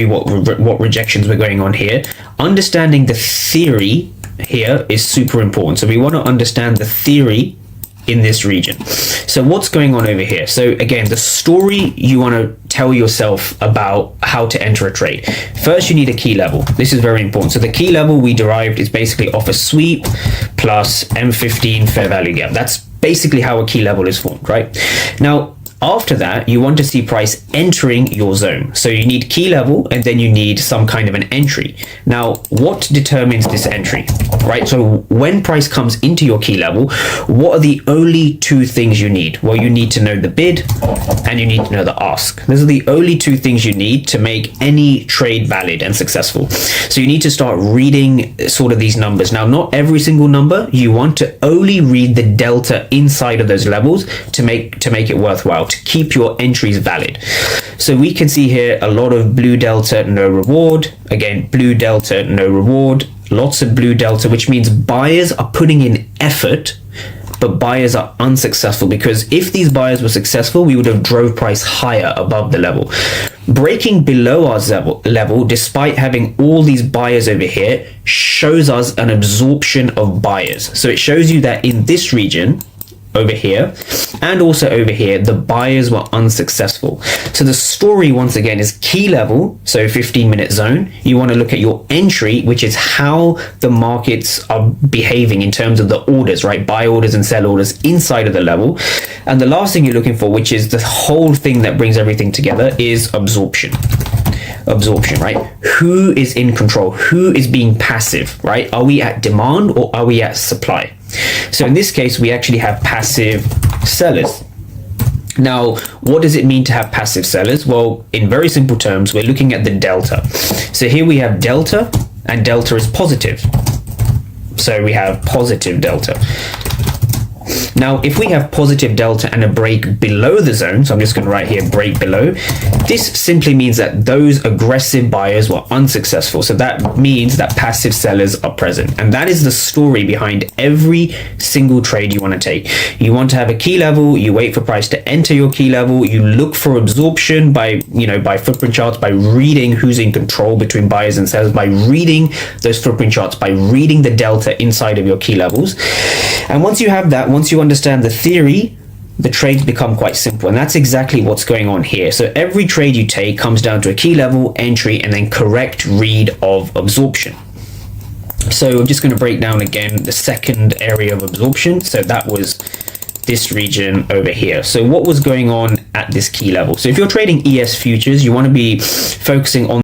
what rejections were going on here. Understanding the theory here is super important. So we want to understand the theory in this region. So what's going on over here? So again, the story you want to tell yourself about how to enter a trade. First, you need a key level. This is very important. So the key level we derived is basically off a sweep plus M15 fair value gap. That's basically how a key level is formed, right? Now, after that, you want to see price entering your zone. So you need key level and then you need some kind of an entry. Now, what determines this entry, right? So when price comes into your key level, what are the only two things you need? Well, you need to know the bid and you need to know the ask. Those are the only two things you need to make any trade valid and successful. So you need to start reading sort of these numbers. Now, not every single number. You want to only read the delta inside of those levels to make it worthwhile, to keep your entries valid. So we can see here a lot of blue delta, no reward. Again, blue delta, no reward. Lots of blue delta, which means buyers are putting in effort, but buyers are unsuccessful, because if these buyers were successful, we would have drove price higher above the level. Breaking below our level, despite having all these buyers over here, shows us an absorption of buyers. So it shows you that in this region, over here and also over here, the buyers were unsuccessful. So the story once again is key level, so 15-minute zone. You want to look at your entry, which is how the markets are behaving in terms of the orders, right? Buy orders and sell orders inside of the level. And the last thing you're looking for, which is the whole thing that brings everything together, is absorption. Absorption, right? Who is in control? Who is being passive, right? Are we at demand or are we at supply? So in this case, we actually have passive sellers. Now, what does it mean to have passive sellers? Well, in very simple terms, we're looking at the delta. So here we have delta, and delta is positive. So we have positive delta. Now, if we have positive delta and a break below the zone, so I'm just going to write here break below, this simply means that those aggressive buyers were unsuccessful. So that means that passive sellers are present. And that is the story behind every single trade you want to take. You want to have a key level, you wait for price to enter your key level, you look for absorption by footprint charts, by reading who's in control between buyers and sellers, by reading those footprint charts, by reading the delta inside of your key levels. And once you have that, once you understand the theory, the trades become quite simple. And that's exactly what's going on here. So every trade you take comes down to a key level, entry, and then correct read of absorption. So I'm just going to break down again the second area of absorption. So that was this region over here. So what was going on at this key level? So if you're trading ES futures, you want to be focusing on